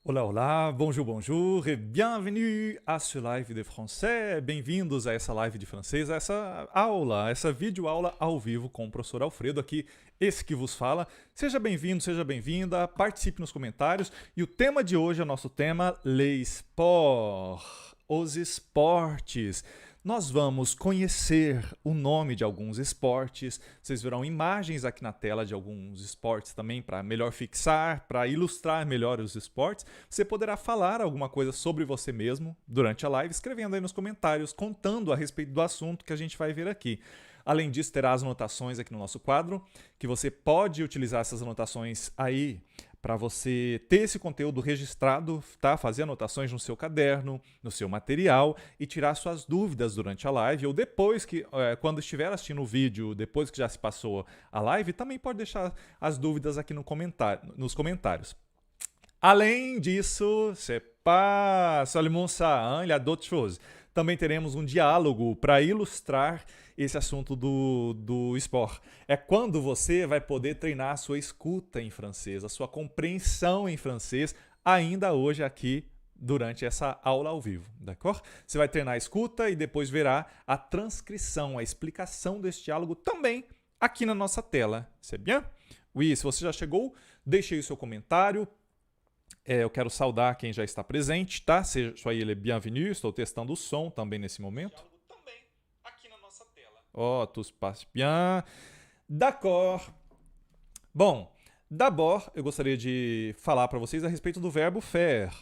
Olá, olá, bonjour, bonjour et bienvenue à ce live de français. Bem-vindos a essa live de francês, a essa aula, a essa videoaula ao vivo com o professor Alfredo aqui, esse que vos fala. Seja bem-vindo, seja bem-vinda, participe nos comentários. E o tema de hoje é o nosso tema Les Sports, os esportes. Nós vamos conhecer o nome de alguns esportes, vocês verão imagens aqui na tela de alguns esportes também para melhor fixar, para ilustrar melhor os esportes. Você poderá falar alguma coisa sobre você mesmo durante a live, escrevendo aí nos comentários, contando a respeito do assunto que a gente vai ver aqui. Além disso, terá as anotações aqui no nosso quadro, que você pode utilizar essas anotações aí para você ter esse conteúdo registrado, tá? Fazer anotações no seu caderno, no seu material e tirar suas dúvidas durante a live ou depois que, quando estiver assistindo o vídeo, depois que já se passou a live, também pode deixar as dúvidas aqui nos comentários. Além disso, c'est pas seulement ça, hein? Il y a d'autres choses. Também teremos um diálogo para ilustrar esse assunto do sport. É quando você vai poder treinar a sua escuta em francês, a sua compreensão em francês, ainda hoje aqui durante essa aula ao vivo, d'accord? Você vai treinar a escuta e depois verá a transcrição, a explicação desse diálogo também aqui na nossa tela. C'est bien? Oui, se você já chegou, deixe aí o seu comentário. Eu quero saudar quem já está presente, tá? Soyez les bienvenus. Estou testando o som também nesse momento. Também aqui na nossa tela. Oh, tout se passe bien. D'accord. Bom, d'abord eu gostaria de falar para vocês a respeito do verbo faire.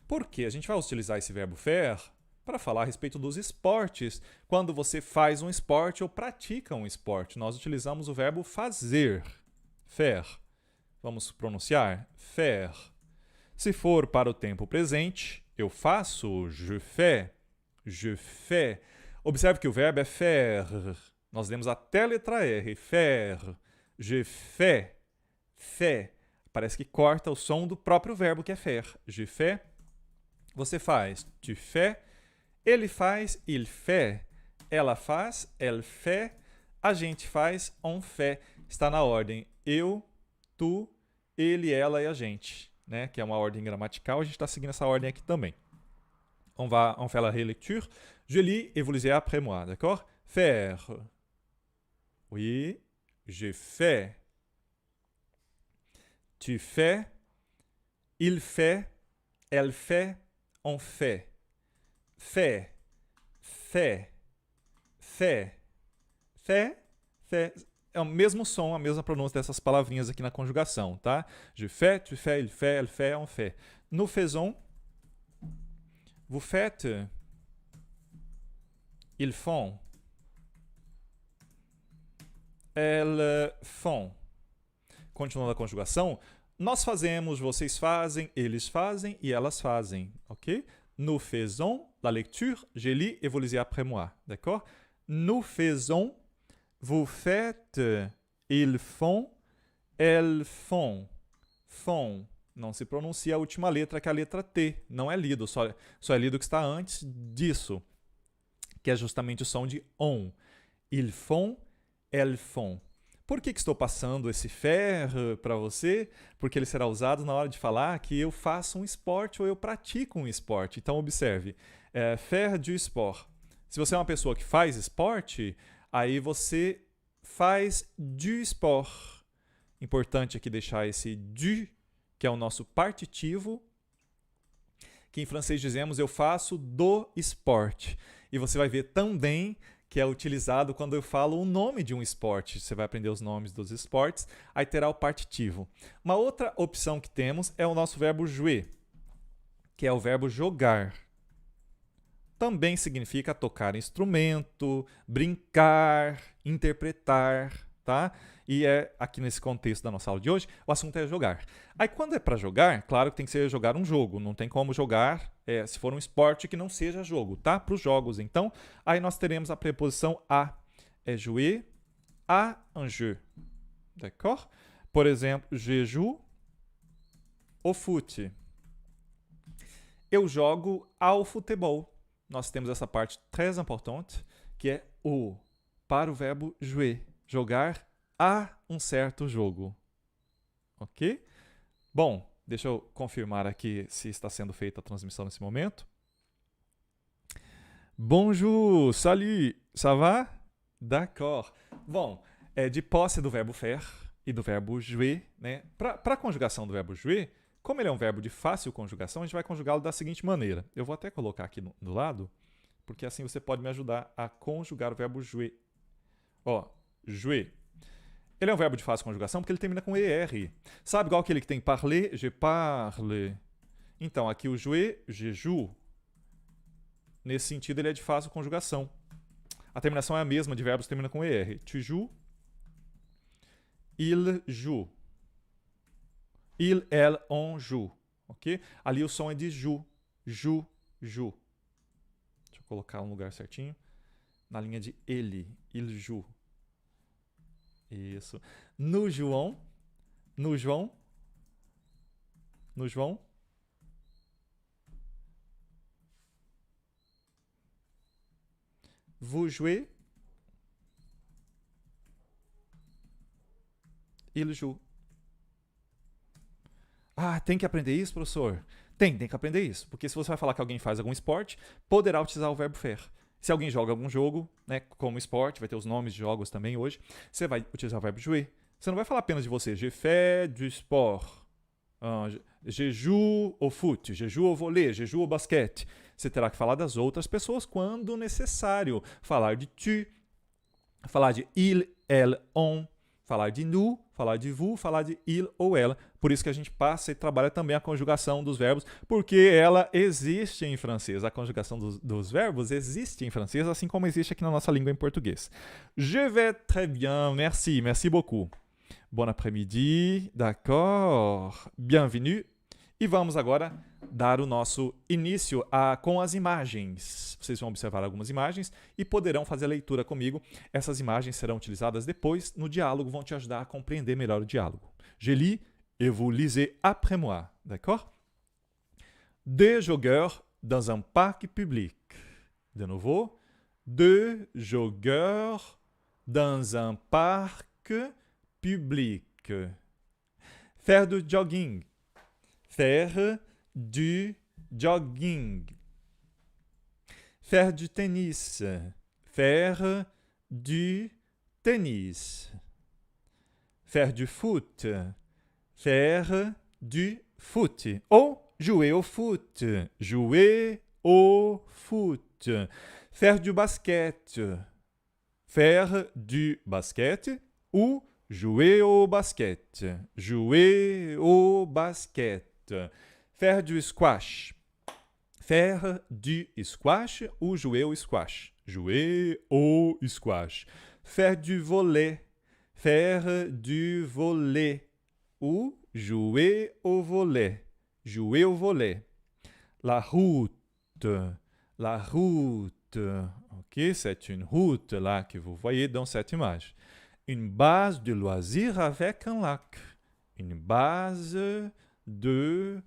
Por quê? A gente vai utilizar esse verbo faire para falar a respeito dos esportes. Quando você faz um esporte ou pratica um esporte, nós utilizamos o verbo fazer. Faire. Vamos pronunciar? Faire. Se for para o tempo presente, eu faço, je fais, je fais. Observe que o verbo é faire. Nós demos até a letra R, faire, je fais, fait. Parece que corta o som do próprio verbo que é faire. Je fais, você faz, tu fais, ele faz, il fait, ela faz, elle fait, a gente faz, on fait. Está na ordem eu, tu, ele, ela e a gente. Né, que é uma ordem gramatical, a gente está seguindo essa ordem aqui também. On fait la relecture. Je lis et vous lisez après moi, d'accord? Faire. Oui, je fais. Tu fais. Il fait. Elle fait. On fait. Fait. Fait. Fait. Fait. Fait. É o mesmo som, a mesma pronúncia dessas palavrinhas aqui na conjugação, tá? Je fais, tu fais, il fait, elle fait, on fait. Nous faisons, vous faites, ils font, elles font. Continuando a conjugação, nós fazemos, vocês fazem, eles fazem e elas fazem, ok? Nous faisons la lecture, je lis et vous lisez après moi, d'accord? Nous faisons, vous faites, ils font, elles font. Font. Não se pronuncia a última letra, que é a letra T. Não é lido, só é lido o que está antes disso, que é justamente o som de on. Ils font, elles font. Por que estou passando esse faire para você? Porque ele será usado na hora de falar que eu faço um esporte ou eu pratico um esporte. Então, observe. Faire du sport. Se você é uma pessoa que faz esporte, aí você faz du sport. Importante aqui deixar esse du, que é o nosso partitivo, que em francês dizemos eu faço do esporte. E você vai ver também que é utilizado quando eu falo o nome de um esporte. Você vai aprender os nomes dos esportes, aí terá o partitivo. Uma outra opção que temos é o nosso verbo jouer, que é o verbo jogar. Também significa tocar instrumento, brincar, interpretar, tá? E é aqui nesse contexto da nossa aula de hoje, o assunto é jogar. Aí quando é para jogar, claro que tem que ser jogar um jogo, não tem como jogar se for um esporte que não seja jogo, tá? Para os jogos, então, aí nós teremos a preposição a. É jouer à un jeu, d'accord? Por exemplo, je joue au foot. Eu jogo ao futebol. Nós temos essa parte très importante, que é o, para o verbo jouer, jogar a um certo jogo. Ok? Bom, Deixa eu confirmar aqui se está sendo feita a transmissão nesse momento. Bonjour, salut, ça va? D'accord. Bom, de posse do verbo faire e do verbo jouer, né? Para a conjugação do verbo jouer, como ele é um verbo de fácil conjugação, a gente vai conjugá-lo da seguinte maneira. Eu vou até colocar aqui do lado, porque assim você pode me ajudar a conjugar o verbo jouer. Ó, jouer. Ele é um verbo de fácil conjugação porque ele termina com ER. Sabe igual aquele que tem parler, je parle. Então, aqui o jouer, je joue. Nesse sentido, ele é de fácil conjugação. A terminação é a mesma de verbos que terminam com ER. Tu joues, il joue. Il, elle, on joue. Ok? Ali o som é de joue. Joue, joue. Deixa eu colocar no lugar certinho. Na linha de ele. Il joue. Isso. Nous jouons. Nous jouons. Nous jouons. Vous jouez. Il joue. Ah, tem que aprender isso, professor? Tem que aprender isso. Porque se você vai falar que alguém faz algum esporte, poderá utilizar o verbo faire. Se alguém joga algum jogo, né, como esporte, vai ter os nomes de jogos também hoje, você vai utilizar o verbo jouer. Você não vai falar apenas de você. Je fais du sport. Je joue au foot. Je joue au volley. Je joue au basquete. Você terá que falar das outras pessoas quando necessário. Falar de tu, falar de il, elle, on, falar de nous, falar de vous, falar de il ou ela. Por isso que a gente passa e trabalha também a conjugação dos verbos, porque ela existe em francês. A conjugação dos verbos existe em francês, assim como existe aqui na nossa língua em português. Je vais très bien, merci, merci beaucoup. Bon après-midi, d'accord, bienvenue. E vamos agora dar o nosso início com as imagens. Vocês vão observar algumas imagens e poderão fazer a leitura comigo. Essas imagens serão utilizadas depois no diálogo, vão te ajudar a compreender melhor o diálogo. Je lis et vous lisez après moi, d'accord? Deux joggeurs dans un parc public. De nouveau, deux joggeurs dans un parc public. Faire du jogging. Faire du jogging. Faire du tennis. Faire du tennis. Faire du foot. Faire du foot. Ou jouer au foot. Jouer au foot. Faire du basket. Faire du basket. Ou jouer au basket. Jouer au basket. Faire du squash. Faire du squash ou jouer au squash. Jouer au squash. Faire du volley. Faire du volley. Ou jouer au volley. Jouer au volley. La route. La route. Ok, c'est une route là que vous voyez dans cette image. Une base de loisirs avec un lac. Une base de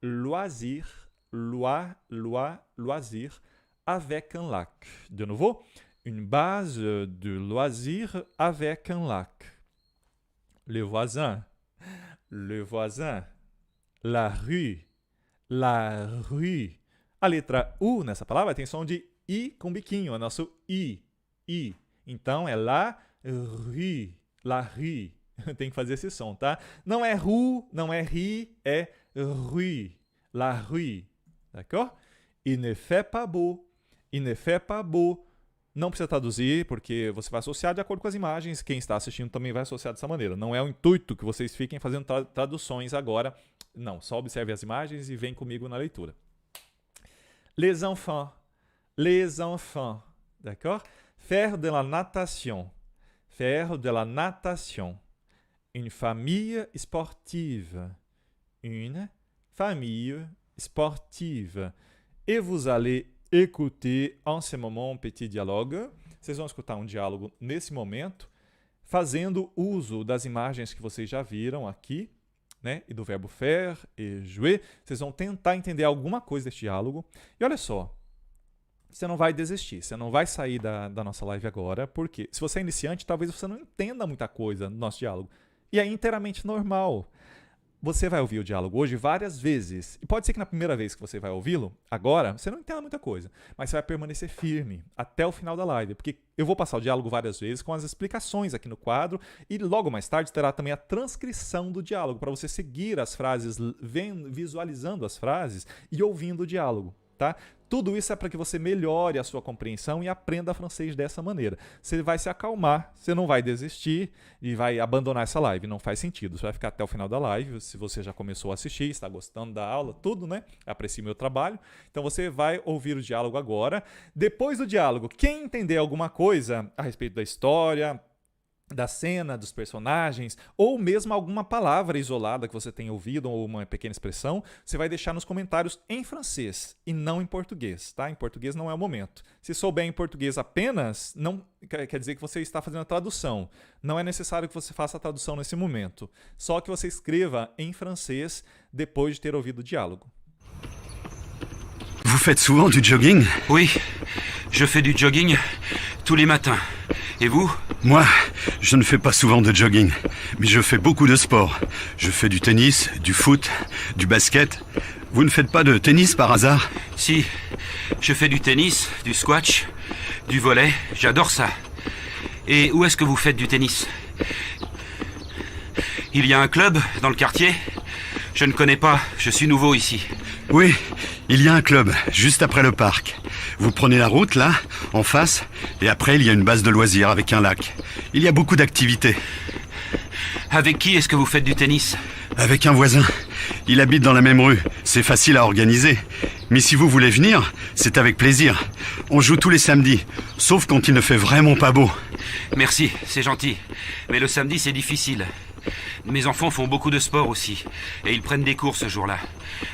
loisirs, loisirs avec un lac. De nouveau, une base de loisirs avec un lac. Le voisin, la rue. A letra U nessa palavra tem som de I com biquinho, é nosso I. Então é la rue. Tem que fazer esse som, tá? Não é rue, não é ri, é rue. La rue. D'accord? Il ne fait pas beau. Il ne fait pas beau. Não precisa traduzir, porque você vai associar de acordo com as imagens. Quem está assistindo também vai associar dessa maneira. Não é o intuito que vocês fiquem fazendo traduções agora. Não, só observe as imagens e vem comigo na leitura. Les enfants. D'accord? Faire de la natation. Faire de la natation. Une famille sportive. Une famille sportive. Et vous allez écouter en ce moment um petit dialogue. Vocês vão escutar um diálogo nesse momento, fazendo uso das imagens que vocês já viram aqui, né? E do verbo faire e jouer. Vocês vão tentar entender alguma coisa deste diálogo. E olha só, você não vai desistir, você não vai sair da nossa live agora, porque se você é iniciante, talvez você não entenda muita coisa no nosso diálogo. E é inteiramente normal. você vai ouvir o diálogo hoje várias vezes. E pode ser que na primeira vez que você vai ouvi-lo, agora, você não entenda muita coisa. Mas você vai permanecer firme até o final da live. Porque eu vou passar o diálogo várias vezes com as explicações aqui no quadro. E logo mais tarde terá também a transcrição do diálogo, para você seguir as frases, visualizando as frases e ouvindo o diálogo. Tá? Tudo isso é para que você melhore a sua compreensão e aprenda francês dessa maneira. Você vai se acalmar, você não vai desistir e vai abandonar essa live. Não faz sentido. Você vai ficar até o final da live. Se você já começou a assistir, está gostando da aula, tudo, né? Aprecie meu trabalho. Então você vai ouvir o diálogo agora. Depois do diálogo, quem entender alguma coisa a respeito da história, da cena, dos personagens, ou mesmo alguma palavra isolada que você tenha ouvido ou uma pequena expressão, você vai deixar nos comentários em francês e não em português, tá? Em português não é o momento. Se souber em português apenas, não quer dizer que você está fazendo a tradução. Não é necessário que você faça a tradução nesse momento. Só que você escreva em francês depois de ter ouvido o diálogo. Vous faites souvent du jogging? Oui, je fais du jogging tous les matins. Et vous? Moi, je ne fais pas souvent de jogging, mais je fais beaucoup de sport. Je fais du tennis, du foot, du basket. Vous ne faites pas de tennis par hasard? Si, je fais du tennis, du squash, du volley, j'adore ça. Et où est-ce que vous faites du tennis? Il y a un club dans le quartier? Je ne connais pas, je suis nouveau ici. Oui, il y a un club, juste après le parc. Vous prenez la route, là, en face, et après il y a une base de loisirs avec un lac. Il y a beaucoup d'activités. Avec qui est-ce que vous faites du tennis? Avec un voisin. Il habite dans la même rue, c'est facile à organiser. Mais si vous voulez venir, c'est avec plaisir. On joue tous les samedis, sauf quand il ne fait vraiment pas beau. Merci, c'est gentil. Mais le samedi, c'est difficile. Mes enfants font beaucoup de sport aussi, et ils prennent des cours ce jour-là.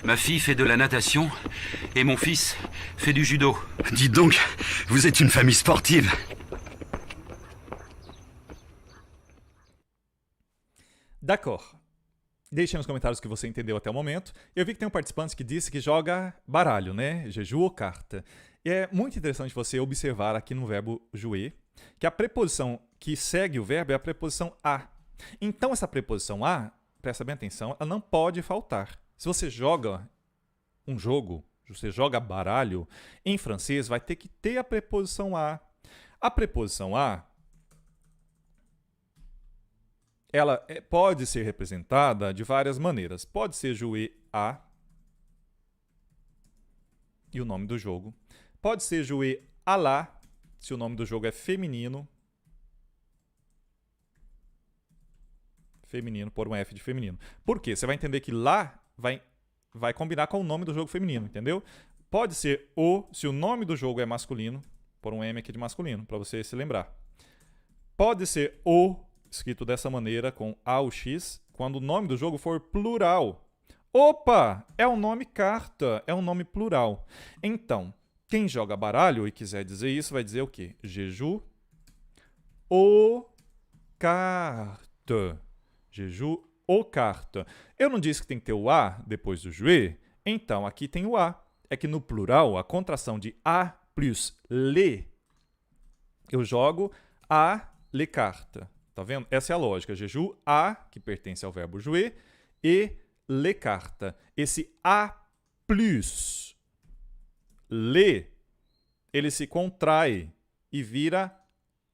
Ma fille fait de la natation, et mon fils fait du judo. Dites donc, vous êtes une famille sportive. D'accord. Deixe nos comentários que você entendeu até o momento. Eu vi que tem um participante que disse que joga baralho, né? Jeju ou carta. E é muito interessante você observar aqui no verbo jouer que a preposição que segue o verbo é a preposição a. Então, essa preposição a, presta bem atenção, ela não pode faltar. Se você joga um jogo, você joga baralho, em francês vai ter que ter a preposição a. A preposição a, ela pode ser representada de várias maneiras. Pode ser jouer a e o nome do jogo. Pode ser jouer à la, se o nome do jogo é feminino. Feminino, por um F de feminino. Por quê? Você vai entender que lá vai combinar com o nome do jogo feminino, entendeu? Pode ser o, se o nome do jogo é masculino, por um M aqui de masculino, para você se lembrar. Pode ser o, escrito dessa maneira, com A ou X, quando o nome do jogo for plural. Opa! É um nome carta, é um nome plural. Então, quem joga baralho e quiser dizer isso, vai dizer o quê? Jeju ou carte. Jeju ou carta. Eu não disse que tem que ter o A depois do jouer? Então, aqui tem o A. É que no plural, a contração de A plus le, eu jogo a le carta. Tá vendo? Essa é a lógica. Jeju, a, que pertence ao verbo jouer, e le carta. Esse A plus le, ele se contrai e vira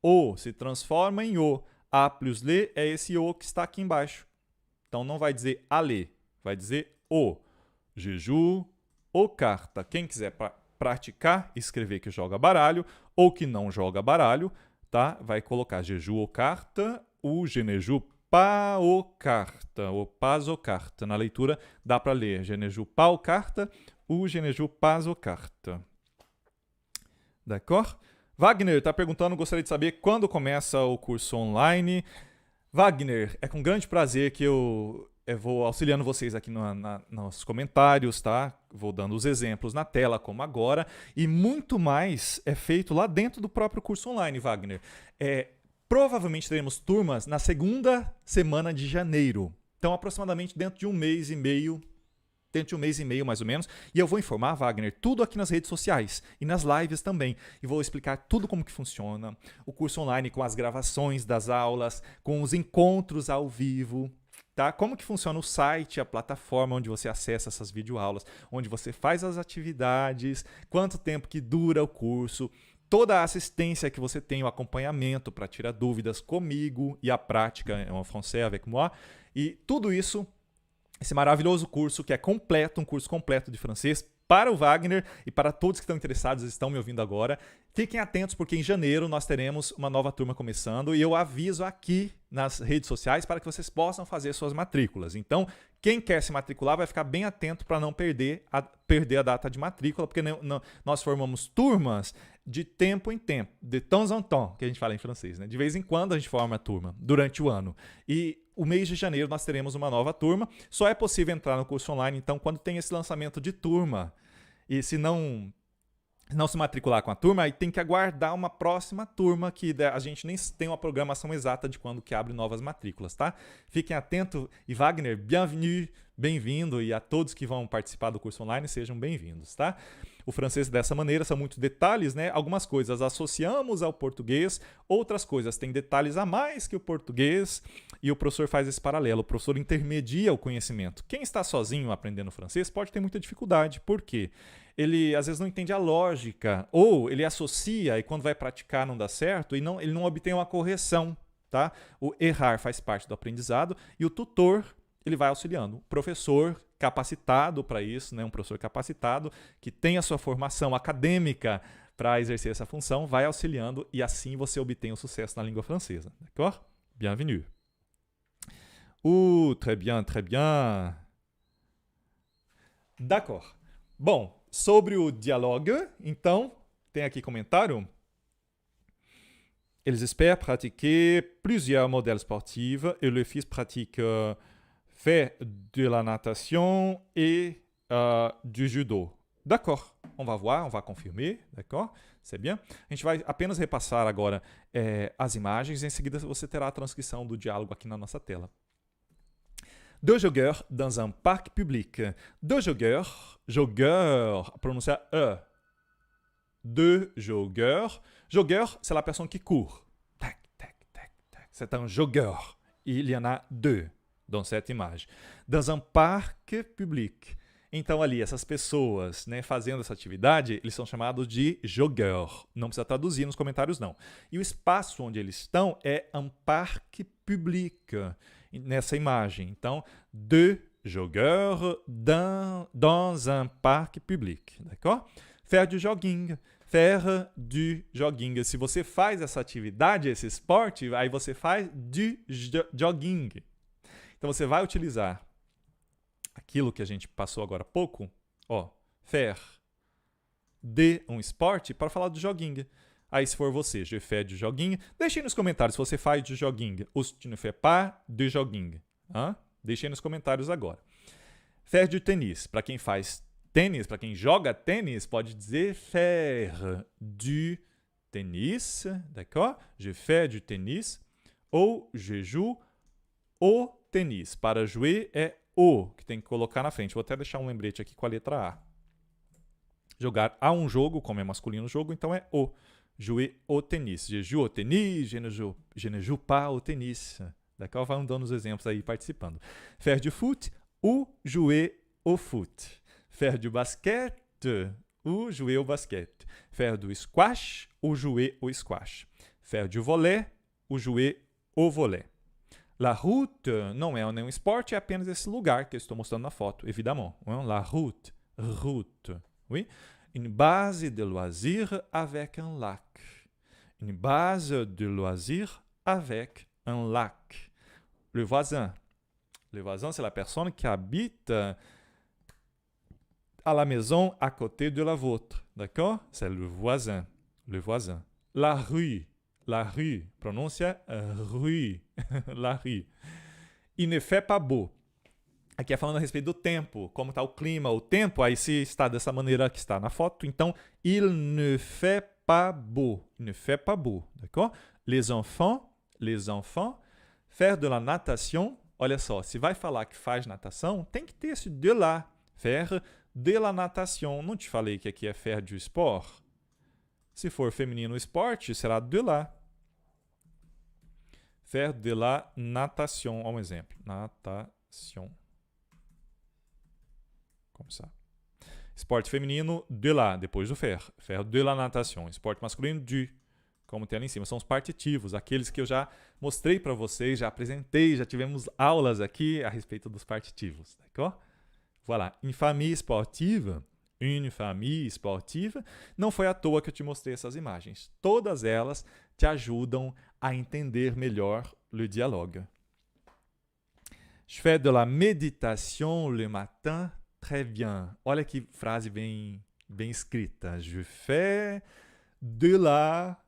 o, se transforma em o. A plus le é esse o que está aqui embaixo. Então não vai dizer ale, vai dizer o. Jeju ou carta. Quem quiser praticar, escrever que joga baralho ou que não joga baralho, tá? Vai colocar jeju ou carta, o je ne joue pas au carta, ou pas au carta. Na leitura dá para ler je ne joue pas au carta, ou je ne joue pas au carta. D'accord? Wagner está perguntando, gostaria de saber quando começa o curso online. Wagner, é com grande prazer que eu vou auxiliando vocês aqui nos comentários, tá? Vou dando os exemplos na tela, como agora. E muito mais é feito lá dentro do próprio curso online, Wagner. Provavelmente teremos turmas na segunda semana de janeiro. Então, aproximadamente dentro de um mês e meio, mais ou menos, e eu vou informar, Wagner, tudo aqui nas redes sociais e nas lives também, e vou explicar tudo como que funciona, o curso online com as gravações das aulas, com os encontros ao vivo, tá? Como que funciona o site, a plataforma onde você acessa essas videoaulas, onde você faz as atividades, quanto tempo que dura o curso, toda a assistência que você tem, o acompanhamento para tirar dúvidas comigo e a prática en français avec moi. E tudo isso, esse maravilhoso curso que é completo, um curso completo de francês para o Wagner e para todos que estão interessados e estão me ouvindo agora. Fiquem atentos porque em janeiro nós teremos uma nova turma começando e eu aviso aqui nas redes sociais para que vocês possam fazer suas matrículas. Então, quem quer se matricular vai ficar bem atento para não perder a data de matrícula, porque nós formamos turmas de tempo em tempo, de temps en temps, que a gente fala em francês, né? De vez em quando a gente forma a turma, durante o ano. E o mês de janeiro nós teremos uma nova turma. Só é possível entrar no curso online, então, quando tem esse lançamento de turma. E se não se matricular com a turma, aí tem que aguardar uma próxima turma, que a gente nem tem uma programação exata de quando que abre novas matrículas, tá? Fiquem atentos. E Wagner, bienvenue, bem-vindo. E a todos que vão participar do curso online, sejam bem-vindos, tá? O francês dessa maneira são muitos detalhes, né? Algumas coisas associamos ao português, outras coisas têm detalhes a mais que o português e o professor faz esse paralelo. O professor intermedia o conhecimento. Quem está sozinho aprendendo francês pode ter muita dificuldade. Por quê? Ele às vezes não entende a lógica ou ele associa e quando vai praticar não dá certo e ele não obtém uma correção, tá? O errar faz parte do aprendizado e o tutor ele vai auxiliando. O professor capacitado para isso, né? Um professor capacitado que tem a sua formação acadêmica para exercer essa função, vai auxiliando e assim você obtém o sucesso na língua francesa. D'accord? Bienvenue. Très bien, très bien. D'accord. Bom, sobre o dialogue, então, tem aqui comentário. Ils espèrent pratiquer plusieurs modèles sportifs et le fils pratique fait de la natation et du judo. D'accord, on va voir, on va confirmer, d'accord? C'est bien. A gente vai apenas repassar agora as imagens e em seguida você terá a transcrição do diálogo aqui na nossa tela. Deux joggeurs dans un parc public. Deux joggeurs, prononcer E. Deux joggeurs. Joggeur, c'est la personne qui court. Tac, tac, tac, tac. C'est un joggeur. Il y en a deux dans cette image. Dans un parc public. Então ali, essas pessoas, né, fazendo essa atividade, eles são chamados de joggeurs. Não precisa traduzir nos comentários, não. E o espaço onde eles estão é un parc public, nessa imagem. Então, deux joggeurs dans un parc public. D'accord? Faire du jogging. Faire du jogging. Se você faz essa atividade, esse esporte, aí você faz du jogging. Então, você vai utilizar aquilo que a gente passou agora há pouco, faire de um esporte para falar do jogging. Aí, se for você, je fais du jogging, deixe aí nos comentários se você faz du jogging ou se tu ne fais pas du jogging. Deixe aí nos comentários agora. Faire du tennis. Para quem faz tênis, para quem joga tênis, pode dizer faire du tennis. D'accord? Je fais du tennis. Ou je joue au tennis. Para jouer é o, que tem que colocar na frente. Vou até deixar um lembrete aqui com a letra A. Jogar a um jogo, como é masculino o jogo, então é o. Jouer au tennis. Je joue au tennis, je ne joue pas au tennis. D'accord? Vai dando os exemplos aí participando. Faire du foot ou jouer au foot. Faire du basket ou jouer au basket. Faire du squash ou jouer au squash. Faire du volley ou jouer au volley. La route não é nenhum esporte, é apenas esse lugar que eu estou mostrando na foto, évidemment. La route. Route. Oui? Une base de loisirs avec un lac. Une base de loisirs avec un lac. Le voisin. Le voisin, c'est la personne qui habite à la maison à côté de la vôtre. D'accord? C'est le voisin. Le voisin. La rue. La rue. Prononcia rue. La rue. Il ne fait pas beau. Aqui é falando a respeito do tempo, como está o clima, o tempo, aí se está dessa maneira que está na foto, então, il ne fait pas beau. Il ne fait pas beau, d'accord? Les enfants, faire de la natation, olha só, se vai falar que faz natação, tem que ter esse de lá. Faire de la natation. Não te falei que aqui é faire du sport? Se for feminino esporte, será de lá. Faire de la natation, um exemplo. Natation. Como ça. Esporte feminino, de la, depois do faire. Faire de la natation. Esporte masculino, du. Como tem ali em cima. São os partitivos, aqueles que eu já mostrei para vocês, já apresentei, já tivemos aulas aqui a respeito dos partitivos. D'accord? Voilà. Une famille sportive. Une famille sportive. Não foi à toa que eu te mostrei essas imagens. Todas elas te ajudam a entender melhor le dialogue. Je fais de la méditation le matin. Très bien. Olha que frase bem escrita. Je fais de la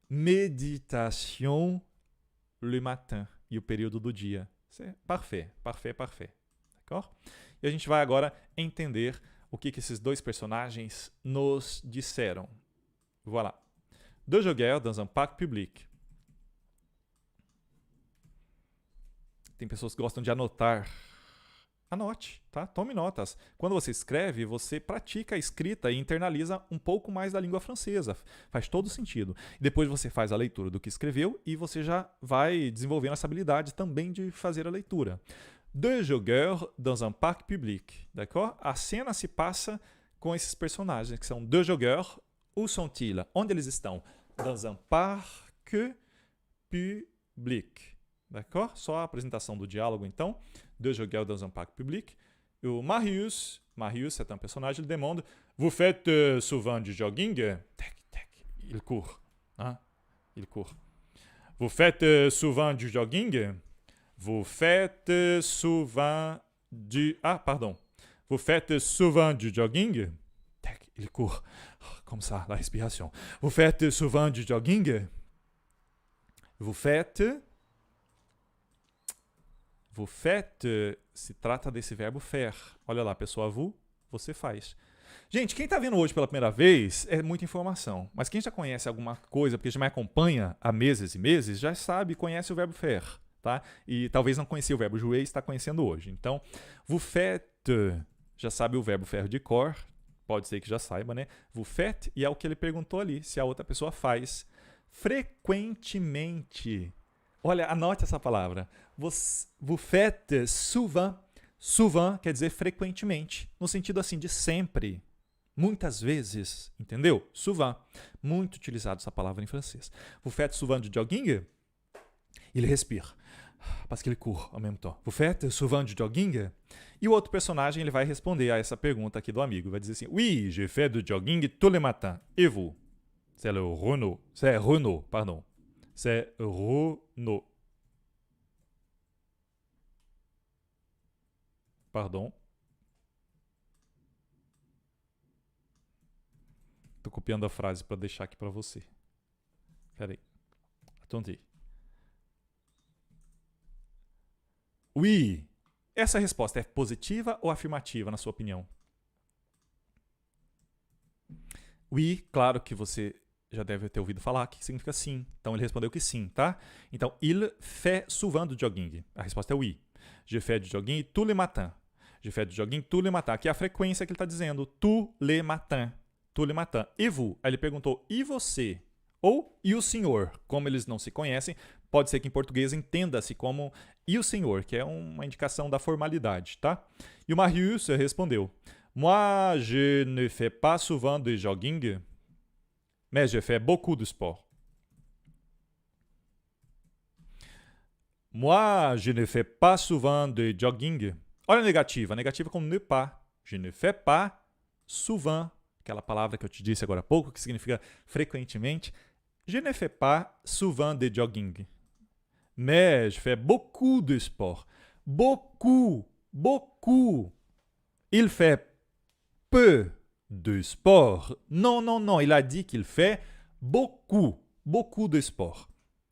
méditation le matin. E o período do dia. C'est parfait, parfait, parfait. D'accord? E a gente vai agora entender o que esses dois personagens nos disseram. Voilà. Deux joggeurs dans un parc public. Tem pessoas que gostam de anotar. Anote, tá? Tome notas. Quando você escreve, você pratica a escrita e internaliza um pouco mais da língua francesa. Faz todo sentido. Depois você faz a leitura do que escreveu e você já vai desenvolvendo essa habilidade também de fazer a leitura. Deux joggeurs dans un parc public. D'accord? A cena se passa com esses personagens, que são deux joggeurs. Où sont-ils? Onde eles estão? Dans un parc public. D'accord? Só a apresentação do diálogo, então. Deux joggeurs dans un parc public. O Marius c'est un personnage, il demande « Vous faites souvent du jogging ?» Tac, tac, il court. Hein? Il court. « Vous faites souvent du jogging ?» Vous faites souvent du... Ah, pardon. Vous faites souvent du jogging? Tac, il court. Comme ça, la respiration. Vous faites souvent du jogging? Vous faites... Vous faites se trata desse verbo faire. Olha lá, pessoa vous, você faz. Gente, quem está vendo hoje pela primeira vez é muita informação. Mas quem já conhece alguma coisa, porque já me acompanha há meses e meses, já sabe, conhece o verbo faire. Tá? E talvez não conhecia o verbo jouer e está conhecendo hoje. Então, vous faites, já sabe o verbo faire de cor. Pode ser que já saiba, né? Vous faites, e é o que ele perguntou ali, se a outra pessoa faz. Frequentemente. Olha, anote essa palavra. Vous faites souvent. Souvent quer dizer frequentemente, no sentido assim de sempre, muitas vezes, entendeu? Souvent. Muito utilizado essa palavra em francês. Vous faites souvent du jogging? Il respire, parce qu'il court en même temps. Vous faites souvent du jogging? E o outro personagem ele vai responder a essa pergunta aqui do amigo. Vai dizer assim, oui, je fais du jogging tous les matins. Et vous? C'est Renaud. C'est Renaud, pardon. C'est Renaud. Pardon. Tô copiando a frase para deixar aqui para você. Peraí. Attendez. Oui. Essa resposta é positiva ou afirmativa, na sua opinião? Oui, claro que você já deve ter ouvido falar que significa sim. Então ele respondeu que sim, tá? Então, il fait souvent du jogging. A resposta é oui. Je fais du jogging tous les matins. Je fais du jogging tous les matins. Aqui é a frequência que ele está dizendo. Tous les matins. Tous les matins. E vous? Aí ele perguntou, e você? Ou e o senhor? Como eles não se conhecem, pode ser que em português entenda-se como e o senhor, que é uma indicação da formalidade, tá? E o Marius respondeu, moi, je ne fais pas souvent de jogging, mais je fais beaucoup de sport. Moi, je ne fais pas souvent de jogging. Olha a negativa. A negativa como ne pas. Je ne fais pas souvent. Aquela palavra que eu te disse agora há pouco, que significa frequentemente. Je ne fais pas souvent de jogging. Mais je fais beaucoup de sport. Beaucoup. Beaucoup. Il fait peu de sport. Non, non, non. Il a dit qu'il fait beaucoup. Beaucoup de sport.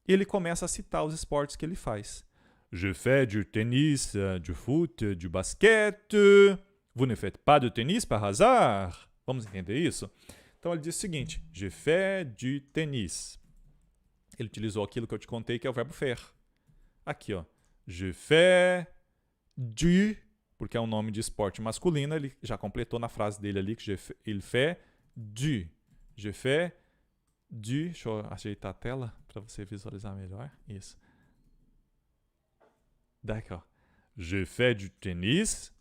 E ele começa a citar os esportes que ele faz. Je fais du tennis, du foot, du basquete. Vous ne faites pas de tennis par hasard? Vamos entender isso? Então ele diz o seguinte, je fais du tennis. Ele utilizou aquilo que eu te contei, que é o verbo faire. Aqui, ó. Je fais du, porque é um nome de esporte masculino, ele já completou na frase dele ali, que il fait du. Je fais du. Deixa eu ajeitar a tela para você visualizar melhor. Isso. D'accord. Je fais du tennis.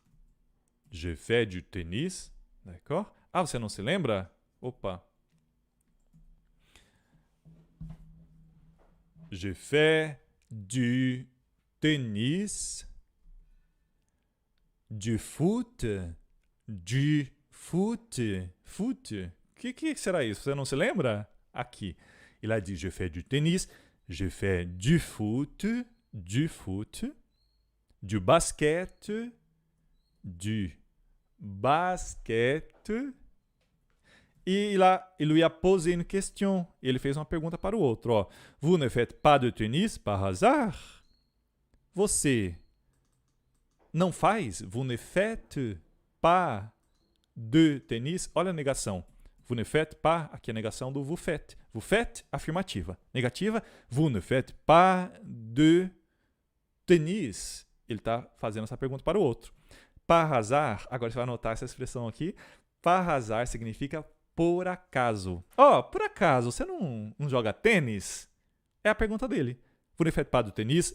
Je fais du tennis. D'accord? Ah, você não se lembra? Opa. Je fais du tennis. Du foot. Du foot. Foot. Que será isso? Você não se lembra? Aqui. Il a dit je fais du tennis. Je fais du foot. Du foot. Du basket. Du basket. E il lui a posé une question. E ele fez uma pergunta para o outro. Ó. Vous ne faites pas de tennis par hasard? Você não faz? Vous ne faites pas de tennis? Olha a negação. Vous ne faites pas, aqui é a negação do vous faites. Vous faites, afirmativa. Negativa, vous ne faites pas de tennis. Ele está fazendo essa pergunta para o outro. Par hasard, agora você vai anotar essa expressão aqui. Par hasard significa por acaso. Ó, por acaso, você não joga tênis? É a pergunta dele. Vous ne faites pas de tennis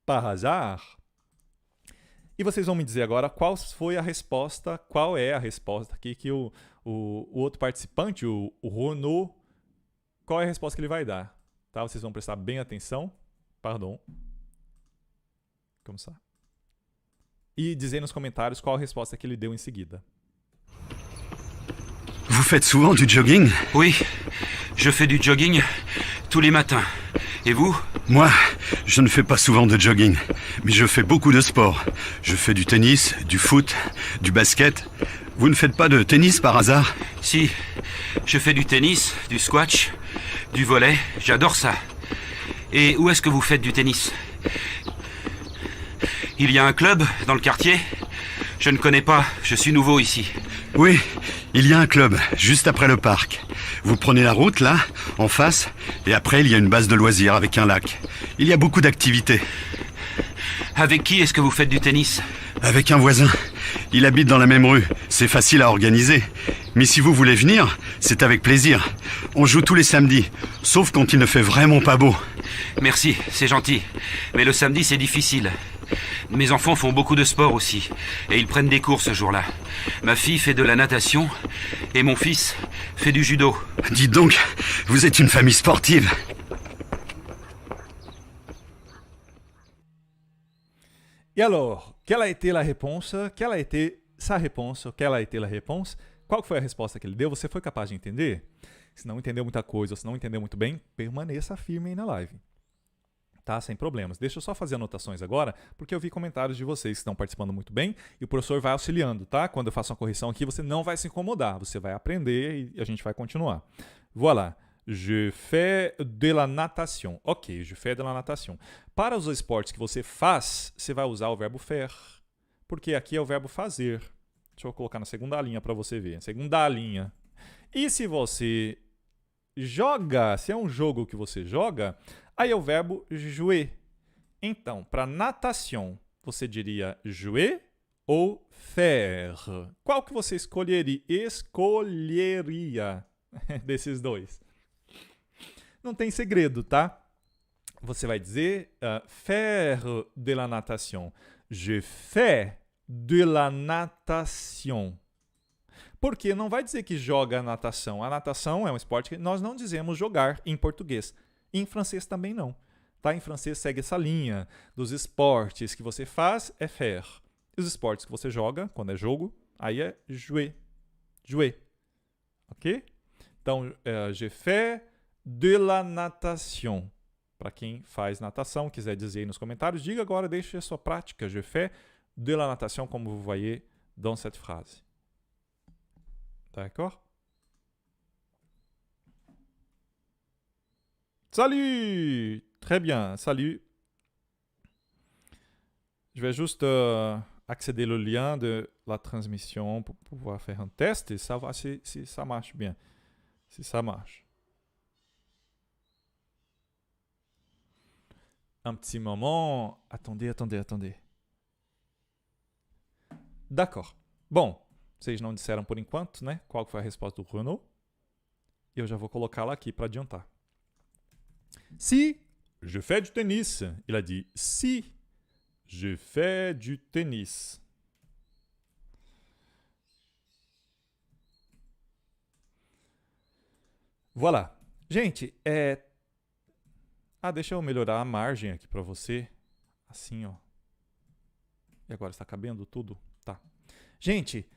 par hasard? E vocês vão me dizer agora qual foi a resposta, qual é a resposta aqui que o outro participante, o Renaud, qual é a resposta que ele vai dar. Tá? Vocês vão prestar bem atenção. Pardon. Como ça? E dizer nos comentários qual a resposta que ele deu em seguida. Vous faites souvent du jogging? Oui, je fais du jogging tous les matins. Et vous? Moi, je ne fais pas souvent de jogging, mais je fais beaucoup de sport. Je fais du tennis, du foot, du basket. Vous ne faites pas de tennis par hasard? Si, je fais du tennis, du squash, du volley, j'adore ça. Et où est-ce que vous faites du tennis? Il y a un club dans le quartier? Je ne connais pas, je suis nouveau ici. Oui, il y a un club, juste après le parc. Vous prenez la route, là, en face, et après, il y a une base de loisirs avec un lac. Il y a beaucoup d'activités. Avec qui est-ce que vous faites du tennis? Avec un voisin. Il habite dans la même rue. C'est facile à organiser. Mais si vous voulez venir, c'est avec plaisir. On joue tous les samedis, sauf quand il ne fait vraiment pas beau. Merci, c'est gentil. Mais le samedi, c'est difficile. Mes enfants font beaucoup de sport aussi, et ils prennent des cours ce jour-là. Ma fille fait de la natation, et mon fils fait du judo. Dites donc, vous êtes une famille sportive. E alors, quelle a été la réponse? Quelle a été sa réponse? Quelle a été la réponse? Qual foi a resposta que ele deu? Você foi capaz de entender? Se não entendeu muita coisa ou se não entendeu muito bem, permaneça firme aí na live. Tá? Sem problemas. Deixa eu só fazer anotações agora, porque eu vi comentários de vocês que estão participando muito bem e o professor vai auxiliando, tá? Quando eu faço uma correção aqui, você não vai se incomodar, você vai aprender e a gente vai continuar. Voilà. Je fais de la natation. Ok, je fais de la natation. Para os esportes que você faz, você vai usar o verbo faire, porque aqui é o verbo fazer. Deixa eu colocar na segunda linha para você ver. Segunda linha. E se você joga, se é um jogo que você joga, aí é o verbo jouer. Então, para natation, você diria jouer ou faire? Qual que você escolheria desses dois? Não tem segredo, tá? Você vai dizer faire de la natation. Je fais de la natation. Porque não vai dizer que joga natação. A natação é um esporte que nós não dizemos jogar em português. E em francês também não. Tá? Em francês segue essa linha dos esportes que você faz é faire. E os esportes que você joga, quando é jogo, aí é jouer. Jouer. Ok? Então, je fais de la natation. Para quem faz natação, quiser dizer aí nos comentários, diga agora, deixe a sua prática. Je fais de la natation, como vous voyez dans cette phrase. D'accord? Salut! Très bien, salut. Je vais juste accéder au lien de la transmission pour pouvoir faire un test et savoir si ça marche bien. Si ça marche. Un petit moment. Attendez. D'accord. Bom, vocês não disseram por enquanto, né? Qual foi a resposta do Renaud? Eu já vou colocá-la aqui para adiantar. Si je fais du tennis. Il a dit si Je fais du tennis. Voilà. Gente, deixa eu melhorar a margem aqui para você. Assim, ó. E agora está cabendo tudo? Tá. Gente,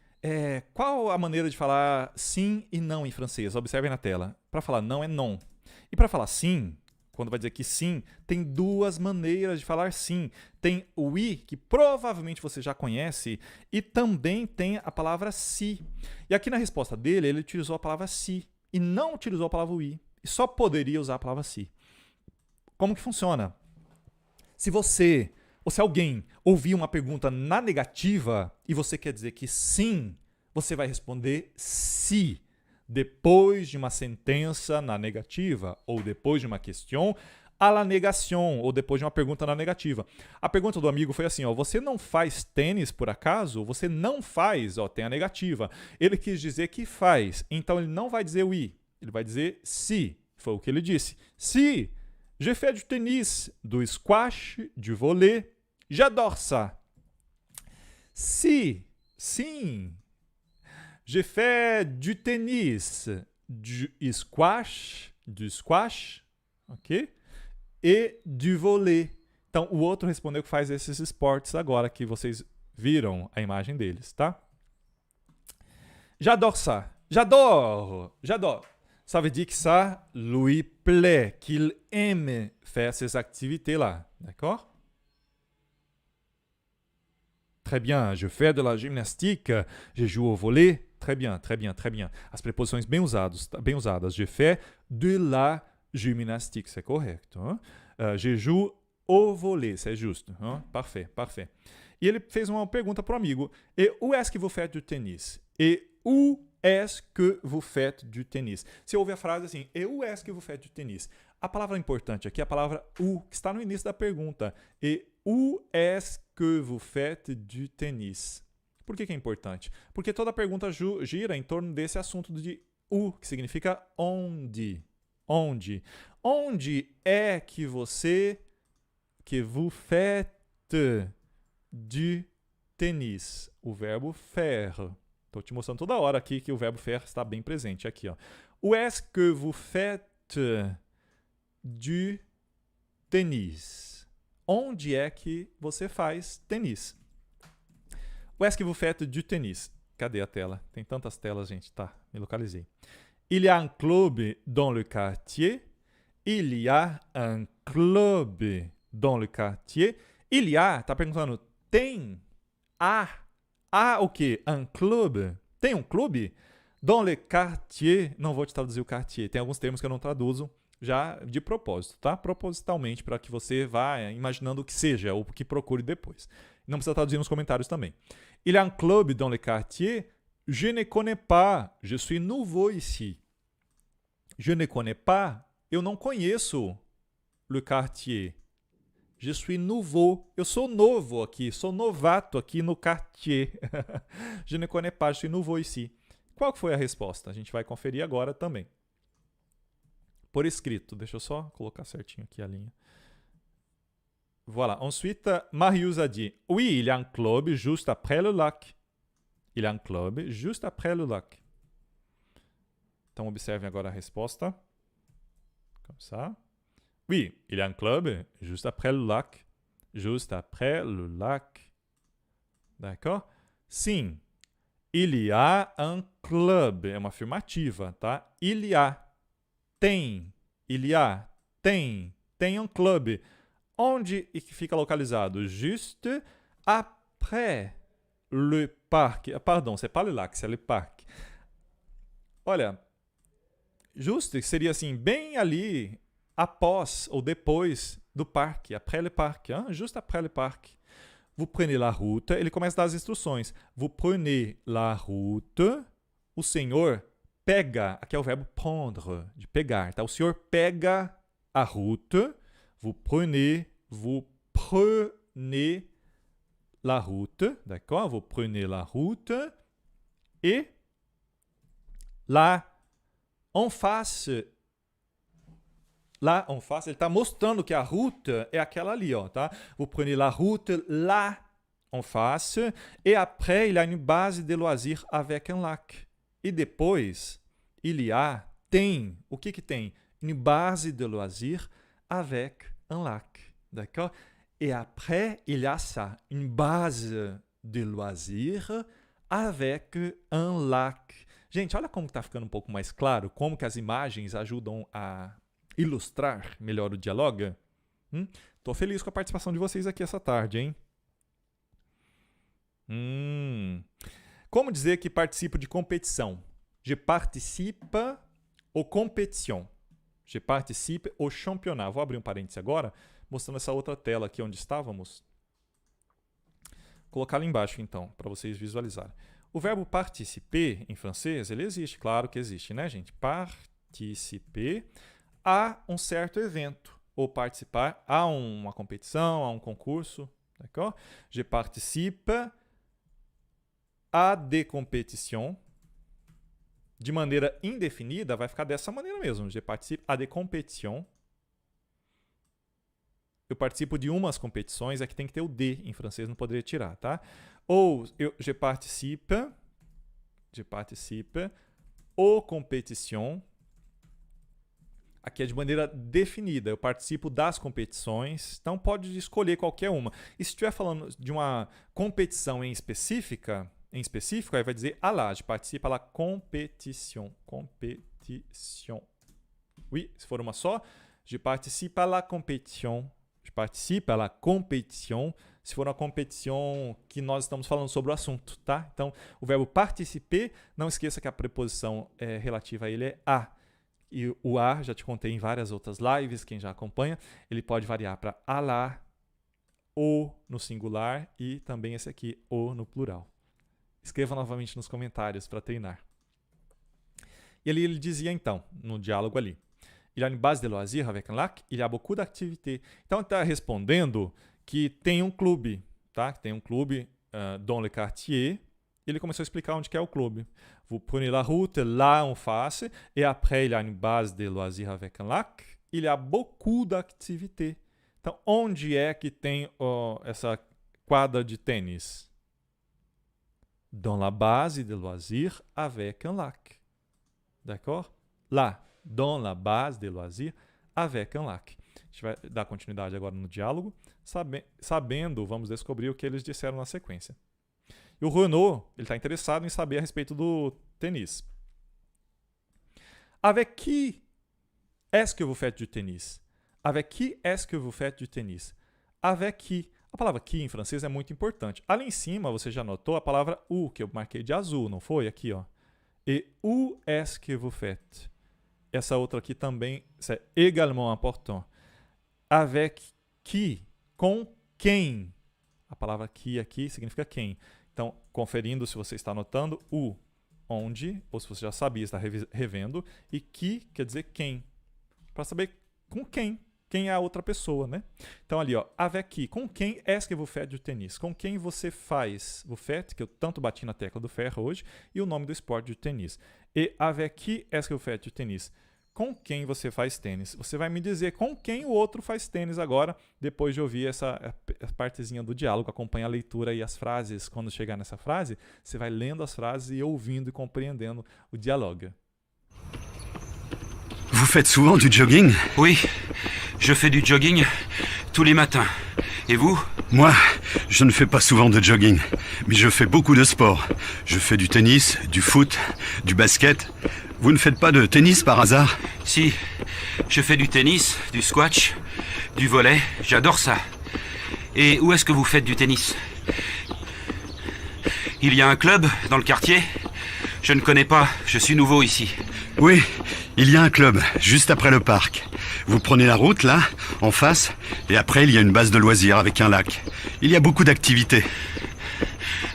qual a maneira de falar sim e não em francês? Observem na tela. Para falar não é non. E para falar sim, quando vai dizer que sim, tem duas maneiras de falar sim. Tem o oui, que provavelmente você já conhece, e também tem a palavra si. E aqui na resposta dele, ele utilizou a palavra si e não utilizou a palavra oui. E só poderia usar a palavra si. Como que funciona? Se você, ou se alguém ouvir uma pergunta na negativa e você quer dizer que sim, você vai responder si. Depois de uma sentença na negativa, ou depois de uma question à la négation, ou depois de uma pergunta na negativa. A pergunta do amigo foi assim, ó, você não faz tênis por acaso? Você não faz, ó, tem a negativa. Ele quis dizer que faz, então ele não vai dizer oui, ele vai dizer si. Foi o que ele disse. Si, je fais du tennis, do squash, du volley, j'adore ça. Si, sim. Je fais du tennis, du squash, ok? E du volley. Então, o outro respondeu que faz esses esportes agora, que vocês viram a imagem deles, tá? J'adore ça. J'adore. Ça veut dire que ça lui plaît, qu'il aime faire ces activités-là, d'accord? Très bien, je fais de la gymnastique, je joue au volley. Très bien. As preposições bem usadas. Je fais de la gymnastique, c'est correct. Hein? Je joue au volley, c'est juste. Hein? Parfait. E ele fez uma pergunta para o amigo. Et où est-ce que vous faites du tennis? Et où est-ce que vous faites du tennis? Você ouve a frase assim, et où est-ce que vous faites du tennis? A palavra importante aqui é a palavra où, que está no início da pergunta. Et où est-ce que vous faites du tennis? Por que é importante? Porque toda pergunta gira em torno desse assunto de où, que significa onde. Onde é que vous faites du tennis? O verbo faire. Estou te mostrando toda hora aqui que o verbo faire está bem presente aqui, ó. Où est-ce que vous faites du tennis? Onde é que você faz tenis? Où est-ce que vous faites du tennis? Cadê a tela? Tem tantas telas, gente. Tá, me localizei. Il y a un club dans le quartier. Il y a un club dans le quartier. Il y a, tá perguntando, tem? Há o quê? Un club? Tem um clube? Dans le quartier. Não vou te traduzir o quartier. Tem alguns termos que eu não traduzo já de propósito, tá? Propositalmente, para que você vá imaginando o que seja ou que procure depois. Não precisa traduzir nos comentários também. Il y a un club dans le quartier. Je ne connais pas. Je suis nouveau ici. Je ne connais pas. Eu não conheço le quartier. Je suis nouveau. Eu sou novo aqui. Sou novato aqui no quartier. Je ne connais pas. Je suis nouveau ici. Qual foi a resposta? A gente vai conferir agora também. Por escrito. Deixa eu só colocar certinho aqui a linha. Voilà. Ensuite, Marius a dit, oui, il y a un club juste après le lac. Il y a un club juste après le lac. Então, observem agora a resposta. Comme ça. Oui, il y a un club juste après le lac. Juste après le lac. D'accord? Sim. Il y a un club. É uma afirmativa, tá? Il y a. Tem. Il y a. Tem. Tem um clube. Onde fica localizado? Juste après le parc. Pardon, c'est pas le lac, c'est le parc. Olha, juste seria assim, bem ali, após ou depois do parque, après le parc, hein? Juste après le parc. Vous prenez la route, ele começa a dar as instruções. Vous prenez la route, o senhor pega, aqui é o verbo prendre, de pegar, tá? O senhor pega a route. Vous prenez la route, d'accord? Vous prenez la route et là, en face là en face, ele está mostrando que a route é aquela ali, ó, tá? Vous prenez la route là en face, et après, il y a une base de loisirs avec un lac. E depois, tem, o que tem? Une base de loisirs avec un lac, d'accord? Et après, il y a ça, une base de loisirs avec un lac. Gente, olha como está ficando um pouco mais claro, como que as imagens ajudam a ilustrar melhor o diálogo. Tô feliz com a participação de vocês aqui essa tarde, hein? Como dizer que participo de competição? Je participe aux compétitions. Je participe au championnat. Vou abrir um parêntese agora, mostrando essa outra tela aqui onde estávamos. Vou colocar lá embaixo, então, para vocês visualizarem. O verbo participer, em francês, ele existe, claro que existe, né, gente? Participer a um certo evento, ou participar a uma competição, a um concurso, d'accord? Je participe à des compétitions. De maneira indefinida, vai ficar dessa maneira mesmo. Je participe à des compétitions. Eu participo de umas competições, aqui tem que ter o de em francês, não poderia tirar, tá? Ou je participe aux compétitions. Aqui é de maneira definida, eu participo das competições, então pode escolher qualquer uma. E se estiver falando de uma competição em específico, aí vai dizer à la, je participe à la compétition. Compétition. Oui, se for uma só, je participe à la compétition. Je participe à la compétition. Se for uma competição que nós estamos falando sobre o assunto, tá? Então, o verbo participer, não esqueça que a preposição relativa a ele é a. E o a, já te contei em várias outras lives, quem já acompanha, ele pode variar para à la, o no singular e também esse aqui, o no plural. Escreva novamente nos comentários para treinar. E ali ele dizia então, no diálogo ali, il y a une base de loisirs avec un lac, il y a beaucoup d'activités. Então ele está respondendo que tem um clube, tá? Tem um clube dans le quartier. Ele começou a explicar onde que é o clube. Vous prenez la route là en face, et après il y a une base de loisirs avec un lac, il y a beaucoup d'activités. Então, onde é que tem essa quadra de tênis? Dans la base de loisirs avec un lac. D'accord? Lá, dans la base de loisirs avec un lac. A gente vai dar continuidade agora no diálogo, sabendo, vamos descobrir o que eles disseram na sequência. E o Renaud, ele está interessado em saber a respeito do tênis. Avec qui est-ce que vous faites du tennis? Avec qui est-ce que vous faites du tennis? Avec qui? A palavra qui em francês é muito importante. Ali em cima, você já notou a palavra où, que eu marquei de azul, não foi? Aqui, ó. Et où est-ce que vous faites? Essa outra aqui também é également important. Avec qui? Com quem? A palavra qui aqui significa quem. Então, conferindo se você está anotando, o, onde, ou se você já sabia, está revendo, e qui quer dizer quem. Para saber com quem é a outra pessoa, né? Então ali, ó, avec qui, com quem est-ce que vous faites du tennis? Com quem você faz o fait, que eu tanto bati na tecla do ferro hoje, e o nome do esporte de tênis. E avec qui est-ce que vous faites du tennis? Com quem você faz tênis? Você vai me dizer com quem o outro faz tênis agora, depois de ouvir essa partezinha do diálogo. Acompanha a leitura e as frases. Quando chegar nessa frase, você vai lendo as frases e ouvindo e compreendendo o diálogo. Vous faites souvent du jogging? Oui, je fais du jogging tous les matins. Et vous? Moi, je ne fais pas souvent de jogging, mais je fais beaucoup de sport. Je fais du tennis, du foot, du basket. Vous ne faites pas de tennis par hasard? Si, je fais du tennis, du squash, du volley, j'adore ça. Et où est-ce que vous faites du tennis? Il y a un club dans le quartier? Je ne connais pas, je suis nouveau ici. Oui, il y a un club, juste après le parc. Vous prenez la route, là, en face, et après il y a une base de loisirs avec un lac. Il y a beaucoup d'activités.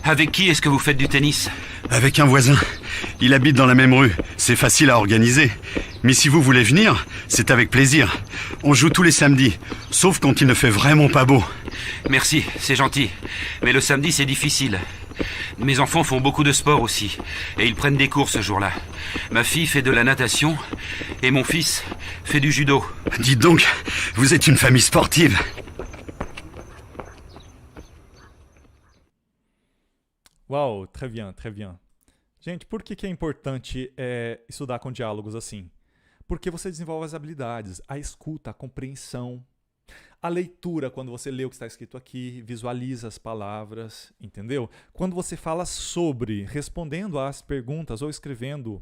Avec qui est-ce que vous faites du tennis? Avec un voisin. Il habite dans la même rue, c'est facile à organiser. Mais si vous voulez venir, c'est avec plaisir. On joue tous les samedis, sauf quand il ne fait vraiment pas beau. Merci, c'est gentil. Mais le samedi, c'est difficile. Mes enfants font beaucoup de sport aussi, et ils prennent des cours ce jour-là. Ma fille fait de la natation, et mon fils fait du judo. Dites donc, vous êtes une famille sportive. Uau, très bien, très bien. Gente, por que é importante estudar com diálogos assim? Porque você desenvolve as habilidades, a escuta, a compreensão, a leitura, quando você lê o que está escrito aqui, visualiza as palavras, entendeu? Quando você fala sobre, respondendo às perguntas ou escrevendo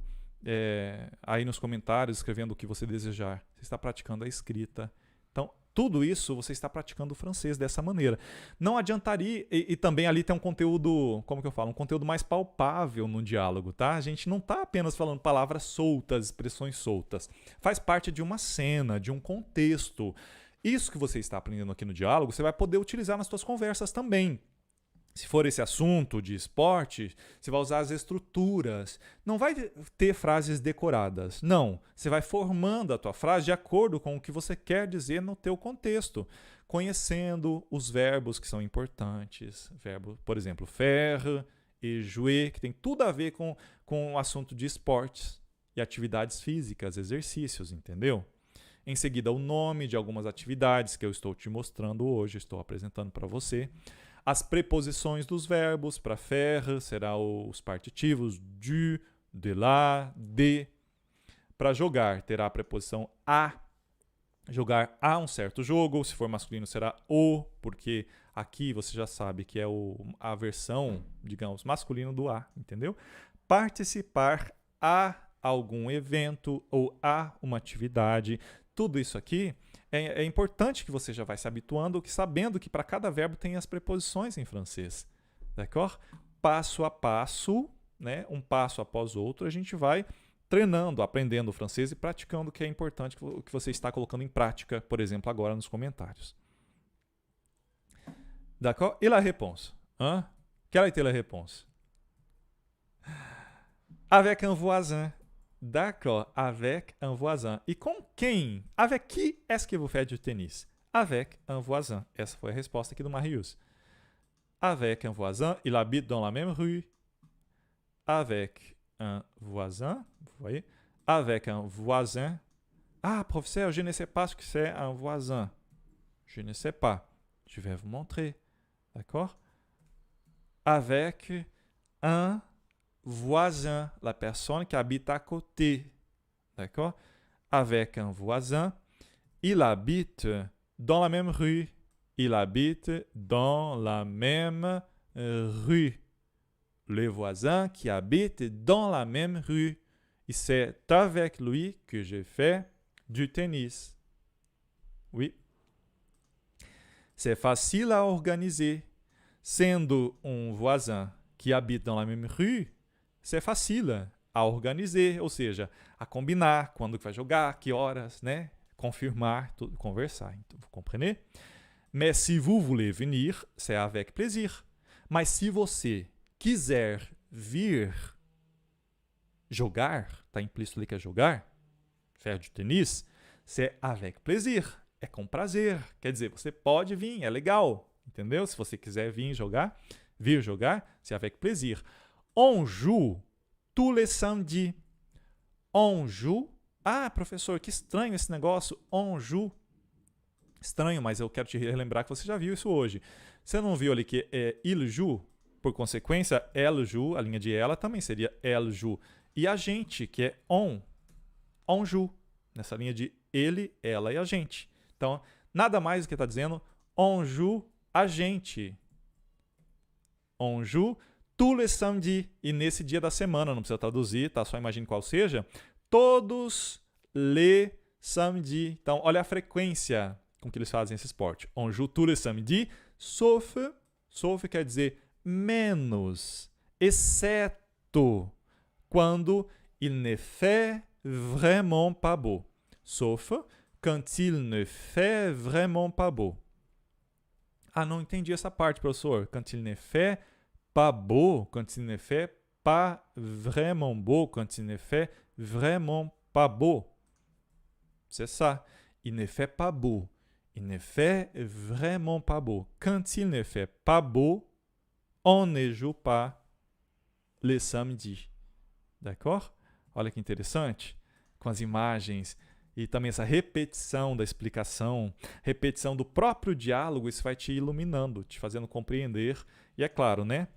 aí nos comentários, escrevendo o que você desejar, você está praticando a escrita. Então, tudo isso você está praticando o francês dessa maneira. Não adiantaria, e também ali tem um conteúdo, como que eu falo, um conteúdo mais palpável no diálogo, tá? A gente não está apenas falando palavras soltas, expressões soltas. Faz parte de uma cena, de um contexto. Isso que você está aprendendo aqui no diálogo, você vai poder utilizar nas suas conversas também. Se for esse assunto de esporte, você vai usar as estruturas. Não vai ter frases decoradas. Não. Você vai formando a tua frase de acordo com o que você quer dizer no teu contexto. Conhecendo os verbos que são importantes. Verbo, por exemplo, faire e jouer, que tem tudo a ver com o assunto de esportes e atividades físicas, exercícios, entendeu? Em seguida, o nome de algumas atividades que eu estou te mostrando hoje, estou apresentando para você. As preposições dos verbos, para faire, será os partitivos du, de la, de. Para jogar, terá a preposição a. Jogar a um certo jogo, se for masculino será o, porque aqui você já sabe que é a versão, digamos, masculino do a, entendeu? Participar a algum evento ou a uma atividade. Tudo isso aqui é importante que você já vai se habituando, sabendo que para cada verbo tem as preposições em francês. D'accord? Passo a passo, né? Um passo após outro, a gente vai treinando, aprendendo o francês e praticando o que é importante que você está colocando em prática, por exemplo, agora nos comentários. D'accord? Et la réponse? Hein? Quelle a été la réponse? Avec un voisin. D'accord, avec un voisin. E com quem? Avec qui est-ce que vous faites du tennis? Avec un voisin. Essa foi a resposta aqui do Marius. Avec un voisin, il habite dans la même rue. Avec un voisin, vous voyez? Avec un voisin. Ah, professeur, je ne sais pas ce que c'est un voisin. Je ne sais pas. Je vais vous montrer. D'accord? Avec un voisin, la personne qui habite à côté. D'accord? Avec un voisin, il habite dans la même rue. Il habite dans la même rue. Le voisin qui habite dans la même rue. Et c'est avec lui que je fais du tennis. Oui. C'est facile à organiser. Sendo um voisin que habite dans la même rue, c'est facile à organiser, ou seja, a combinar quando vai jogar, que horas, né? Confirmar, tudo, conversar. Então, vous comprenez? Mais si vous voulez venir, c'est avec plaisir. Mas se você quiser vir jogar, tá implícito ali que é jogar, faire du tennis, c'est avec plaisir. É com prazer. Quer dizer, você pode vir, é legal. Entendeu? Se você quiser vir jogar, c'est avec plaisir. On joue tous les samedis. On joue. Ah, professor, que estranho esse negócio. On joue. Estranho, mas eu quero te relembrar que você já viu isso hoje. Você não viu ali que é il joue? Por consequência, elle joue, a linha de ela também seria elle joue. E a gente, que é on joue. Nessa linha de ele, ela e a gente. Então, nada mais do que está dizendo on joue a gente. On joue tous les samedis. E nesse dia da semana, não precisa traduzir, tá? Só imagine qual seja. Todos les samedis. Então, olha a frequência com que eles fazem esse esporte. On joue tous les samedis, sauf quer dizer menos, exceto quando il ne fait vraiment pas beau. Sauf quand il ne fait vraiment pas beau. Ah, não entendi essa parte, professor. Quand il ne fait pas beau, quand il ne fait pas vraiment beau, quand il ne fait vraiment pas beau. C'est ça. Il ne fait pas beau. Il ne fait vraiment pas beau. Quand il ne fait pas beau, On ne joue pas le samedi. D'accord? Olha que interessante. Com as imagens e também essa repetição da explicação, repetição do próprio diálogo, isso vai te iluminando, te fazendo compreender. E é claro, né?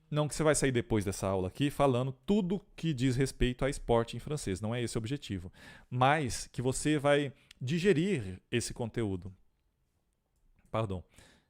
Não que você vai sair depois dessa aula aqui falando tudo que diz respeito a esporte em francês, não é esse o objetivo. Mas que você vai digerir esse conteúdo. Pardon.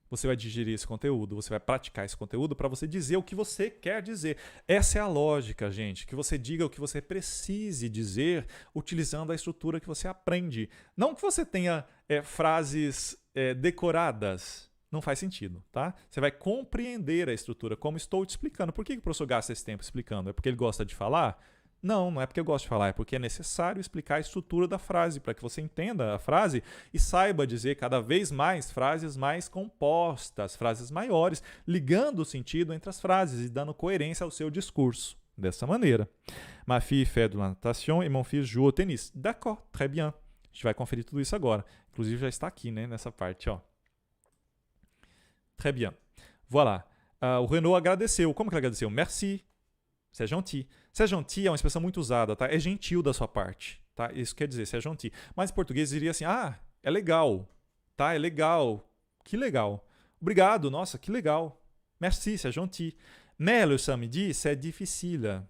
Você vai digerir esse conteúdo, você vai praticar esse conteúdo para você dizer o que você quer dizer. Essa é a lógica, gente, que você diga o que você precise dizer utilizando a estrutura que você aprende. Não que você tenha frases decoradas. Não faz sentido, tá? Você vai compreender a estrutura, como estou te explicando. Por que o professor gasta esse tempo explicando? É porque ele gosta de falar? Não, não é porque eu gosto de falar, é porque é necessário explicar a estrutura da frase, para que você entenda a frase e saiba dizer cada vez mais frases mais compostas, frases maiores, ligando o sentido entre as frases e dando coerência ao seu discurso. Dessa maneira. Ma fille fait de la natation et mon fils joue au tennis. D'accord, très bien. A gente vai conferir tudo isso agora. Inclusive já está aqui, né, nessa parte, ó. Très bien. Voilà. O Renaud agradeceu. Como que ele agradeceu? Merci. C'est gentil. C'est gentil é uma expressão muito usada, tá? É gentil da sua parte, tá? Isso quer dizer, c'est gentil. Mas em português diria assim, é legal, tá? É legal. Que legal. Obrigado, nossa, que legal. Merci, c'est gentil. Mais le samedi, c'est difficile.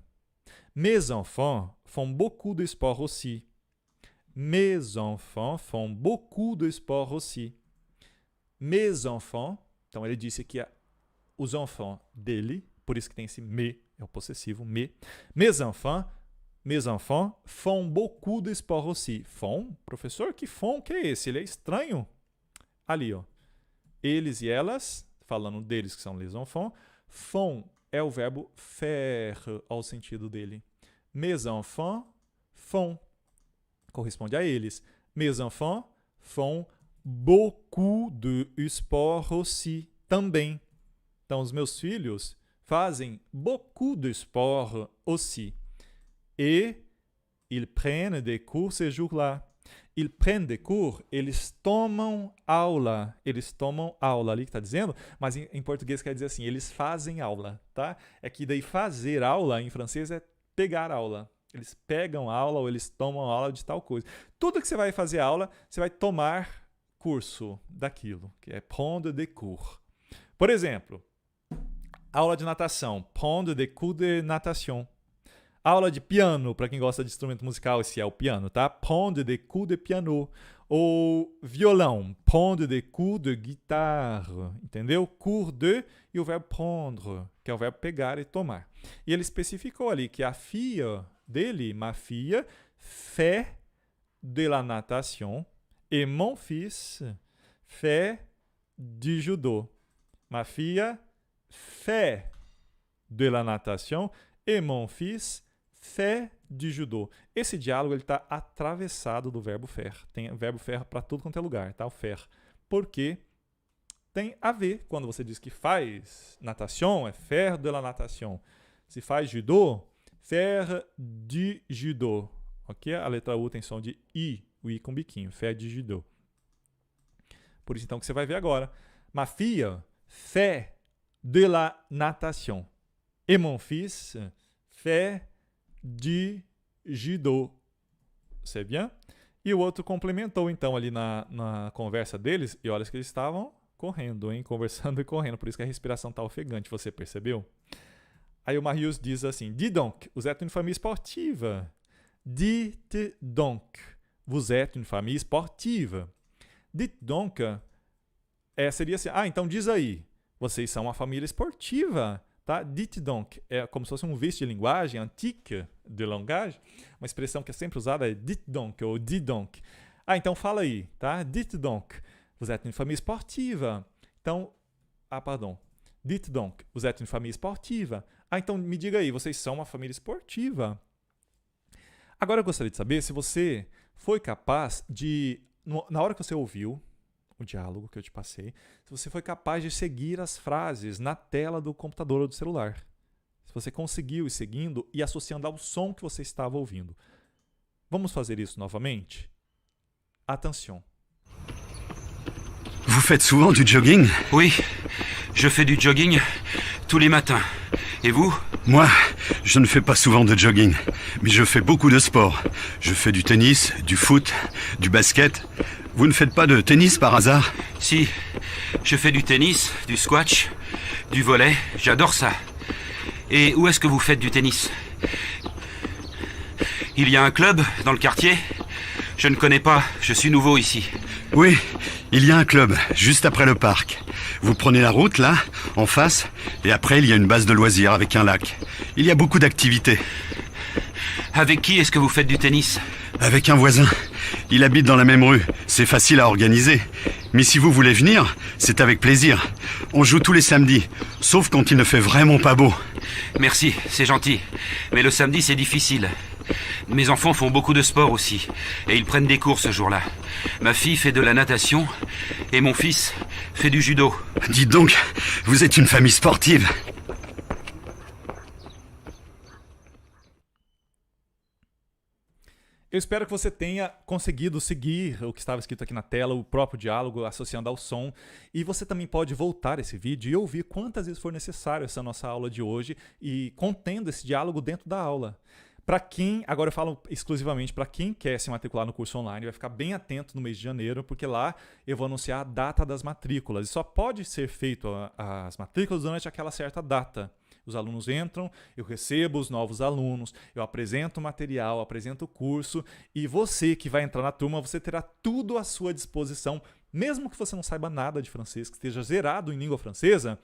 Mes enfants font beaucoup de sport aussi. Mes enfants font beaucoup de sport aussi. Mes enfants, então ele disse que os enfants dele, por isso que tem esse me, é o possessivo, me. Mes enfants font beaucoup de sport aussi. Font? Professor, que font que é esse? Ele é estranho. Ali, ó. Eles e elas, falando deles que são les enfants, font é o verbo faire, ao sentido dele. Mes enfants font. Corresponde a eles. Mes enfants font beaucoup de sport aussi. Também. Então, os meus filhos fazem beaucoup de sport aussi. Et ils prennent des cours ce jour-là. Ils prennent des cours, eles tomam aula. Eles tomam aula ali que está dizendo, mas em português quer dizer assim, eles fazem aula, tá? É que daí fazer aula em francês é pegar aula. Eles pegam aula ou eles tomam aula de tal coisa. Tudo que você vai fazer aula, você vai tomar curso daquilo, que é prendre des cours. Por exemplo, aula de natação, prendre des cours de natation. Aula de piano, para quem gosta de instrumento musical, esse é o piano, tá? Prendre des cours de piano. Ou violão, prendre des cours de guitare, entendeu? Cours de e o verbo prendre, que é o verbo pegar e tomar. E ele especificou ali que a filha dele, ma fille, fait de la natation et mon fils fait du judo. Ma fille fait de la natation et mon fils fait du judô. Esse diálogo está atravessado do verbo faire. Tem o verbo faire para tudo quanto é lugar, tá? O faire. Porque tem a ver. Quando você diz que faz natation, é faire de la natation. Se faz judô, faire du judo. Ok? A letra U tem som de I. O I com biquinho. Faire du judo. Por isso, então, que você vai ver agora. Ma fille fait de la natation. Et mon fils fait du judo. C'est bien? E o outro complementou, então, ali na conversa deles. E olha que eles estavam correndo, hein? Conversando e correndo. Por isso que a respiração está ofegante, você percebeu? Aí o Marius diz assim, dis donc, vous êtes une famille sportive. Dites donc, vous êtes une famille sportive. Dites donc, seria assim, então diz aí, vocês são uma família esportiva. Tá? Dites donc é como se fosse um vício de linguagem antique de langage. Uma expressão que é sempre usada é dites donc ou dis donc. Então fala aí, tá? Dites donc, vous êtes une famille sportive. Então, pardon. Dites donc, vous êtes une famille sportive. Então me diga aí, vocês são uma família esportiva. Agora eu gostaria de saber se você foi capaz de, na hora que você ouviu o diálogo que eu te passei, se você foi capaz de seguir as frases na tela do computador ou do celular. Se você conseguiu ir seguindo e associando ao som que você estava ouvindo. Vamos fazer isso novamente? Attention. Vous faites souvent du jogging? Oui, Je fais du jogging tous les matins. Et vous? Moi, je ne fais pas souvent de jogging, mais je fais beaucoup de sport. Je fais du tennis, du foot, du basket. Vous ne faites pas de tennis par hasard? Si, je fais du tennis, du squash, du volley, j'adore ça. Et où est-ce que vous faites du tennis? Il y a un club dans le quartier? Je ne connais pas, je suis nouveau ici. Oui, il y a un club, juste après le parc. Vous prenez la route, là, en face, et après il y a une base de loisirs avec un lac. Il y a beaucoup d'activités. Avec qui est-ce que vous faites du tennis? Avec un voisin. Il habite dans la même rue, c'est facile à organiser. Mais si vous voulez venir, c'est avec plaisir. On joue tous les samedis, sauf quand il ne fait vraiment pas beau. Merci, c'est gentil. Mais le samedi, c'est difficile. Mes enfants font beaucoup de sport aussi, et ils prennent des cours ce jour-là. Ma fille fait de la natation, et mon fils fait du judo. Dites donc, vous êtes une famille sportive. Eu espero que você tenha conseguido seguir o que estava escrito aqui na tela, o próprio diálogo associando ao som. E você também pode voltar esse vídeo e ouvir quantas vezes for necessário essa nossa aula de hoje e contendo esse diálogo dentro da aula. Para quem, agora eu falo exclusivamente para quem quer se matricular no curso online, vai ficar bem atento no mês de janeiro, porque lá eu vou anunciar a data das matrículas. E só pode ser feito as matrículas durante aquela certa data. Os alunos entram, eu recebo os novos alunos, eu apresento o material, apresento o curso e você que vai entrar na turma, você terá tudo à sua disposição, mesmo que você não saiba nada de francês, que esteja zerado em língua francesa.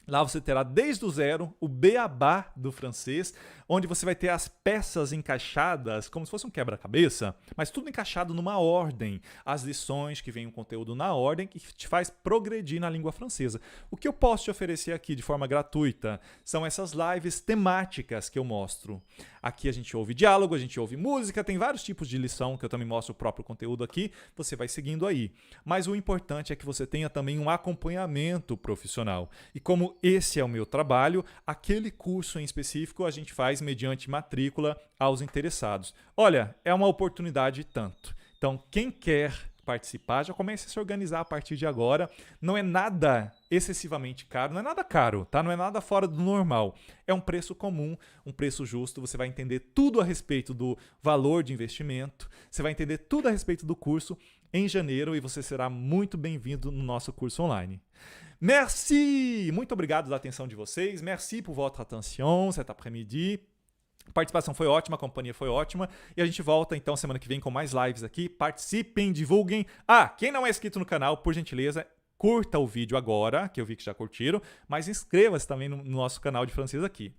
Lá você terá desde o zero o beabá do francês, onde você vai ter as peças encaixadas, como se fosse um quebra-cabeça, mas tudo encaixado numa ordem. As lições que vem o conteúdo na ordem que te faz progredir na língua francesa. O que eu posso te oferecer aqui de forma gratuita são essas lives temáticas que eu mostro. Aqui a gente ouve diálogo, a gente ouve música, tem vários tipos de lição que eu também mostro o próprio conteúdo aqui, você vai seguindo aí. Mas o importante é que você tenha também um acompanhamento profissional. E como esse é o meu trabalho, aquele curso em específico a gente faz mediante matrícula aos interessados. Olha, é uma oportunidade e tanto. Então, quem quer participar, já comece a se organizar a partir de agora. Não é nada excessivamente caro, não é nada caro, tá? Não é nada fora do normal. É um preço comum, um preço justo. Você vai entender tudo a respeito do valor de investimento, você vai entender tudo a respeito do curso em janeiro e você será muito bem-vindo no nosso curso online. Merci! Muito obrigado pela atenção de vocês. Merci pour votre attention cet après-midi. A participação foi ótima, a companhia foi ótima. E a gente volta então semana que vem com mais lives aqui. Participem, divulguem. Ah, quem não é inscrito no canal, por gentileza, curta o vídeo agora, que eu vi que já curtiram. Mas inscreva-se também no nosso canal de francês aqui.